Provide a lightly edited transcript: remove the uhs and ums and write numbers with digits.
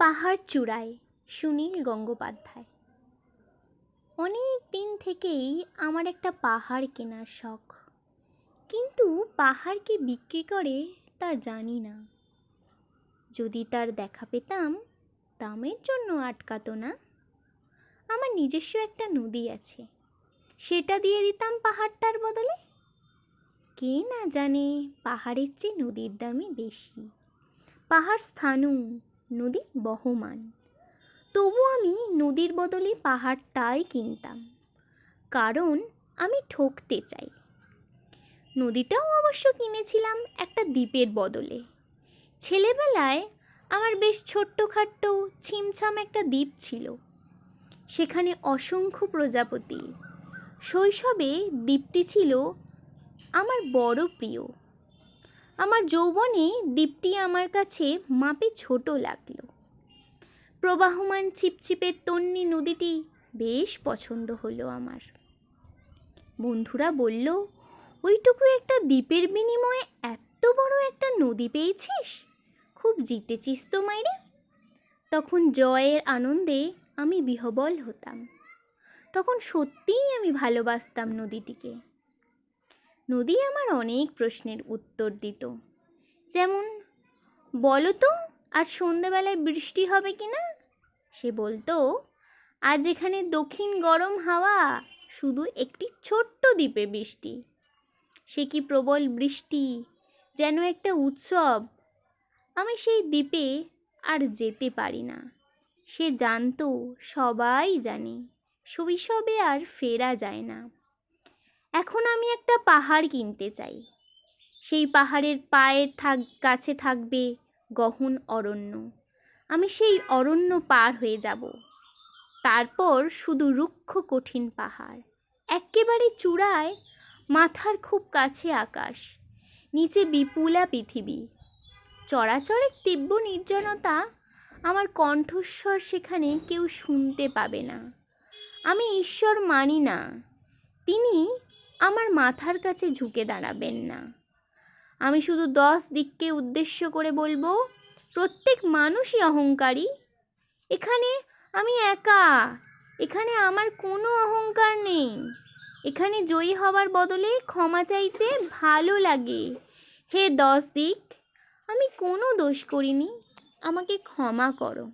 পাহাড় চূড়ায় সুনীল গঙ্গোপাধ্যায়। অনেক দিন থেকেই আমার একটা পাহাড় কেনার শখ, কিন্তু পাহাড়কে বিক্রি করে তা জানি না। যদি তার দেখা পেতাম, দামের জন্য আটকাতো না। আমার নিজস্ব একটা নদী আছে, সেটা দিয়ে দিতাম পাহাড়টার বদলে। কে না জানে পাহাড়ের চেয়ে নদীর দামই বেশি। পাহাড় স্থাণু, নদী বহমান। তবু আমি নদীর বদলে পাহাড়টাই কিনতাম, কারণ আমি ঠকতে চাই। নদীটাও অবশ্য কিনেছিলাম একটা দ্বীপের বদলে। ছেলেবেলায় আমার বেশ ছোট্টখাট্ট ছিমছাম একটা দ্বীপ ছিল, সেখানে অসংখ্য প্রজাপতি। শৈশবে দ্বীপটি ছিল আমার বড় প্রিয়। আমার যৌবনে দ্বীপটি আমার কাছে মাপে ছোট লাগলো। প্রবাহমান ছিপছিপে তন্বী নদীটি বেশ পছন্দ হলো আমার। বন্ধুরা বলল, ওইটুকু একটা দ্বীপের বিনিময়ে এত বড় একটা নদী পেয়েছিস, খুব জিতেছিস তো মাইরে। তখন জয়ের আনন্দে আমি বিহ্বল হতাম। তখন সত্যিই আমি ভালোবাসতাম নদীটিকে। নদী আমার অনেক প্রশ্নের উত্তর দিত, যেমন, বলো তো আজ সন্ধ্যাবেলায় বৃষ্টি হবে কি না? সে বলতো, আজ এখানে দক্ষিণ গরম হাওয়া, শুধু একটি ছোট্ট দ্বীপে বৃষ্টি। সে কি প্রবল বৃষ্টি, যেন একটা উৎসব। আমি সেই দ্বীপে আর যেতে পারি না। সে জানতো, সবাই জানে, শৈশবে আর ফেরা যায় না। এখন আমি একটা পাহাড় কিনতে চাই। সেই পাহাড়ের পায়ের কাছে থাকবে গহন অরণ্য। আমি সেই অরণ্য পার হয়ে যাব। তারপর শুধু রুক্ষ কঠিন পাহাড়, একেবারে চূড়ায় মাথার খুব কাছে আকাশ, নিচে বিপুলা পৃথিবী। চরাচরের তীব্র নির্জনতা, আমার কণ্ঠস্বর সেখানে কেউ শুনতে পাবে না। আমি ঈশ্বর মানি না, তিনি আমার মাথার কাছে ঝুঁকে দাঁড়াবেন না। আমি শুধু 10 দিককে উদ্দেশ্য করে বলবো, প্রত্যেক মানুষই অহংকারী। এখানে আমি একা, এখানে আমার কোনো অহংকার নেই। এখানে জয়ী হওয়ার বদলে ক্ষমা চাইতে ভালো লাগে। হে 10 দিক, আমি কোনো দোষ করিনি, আমাকে ক্ষমা করো।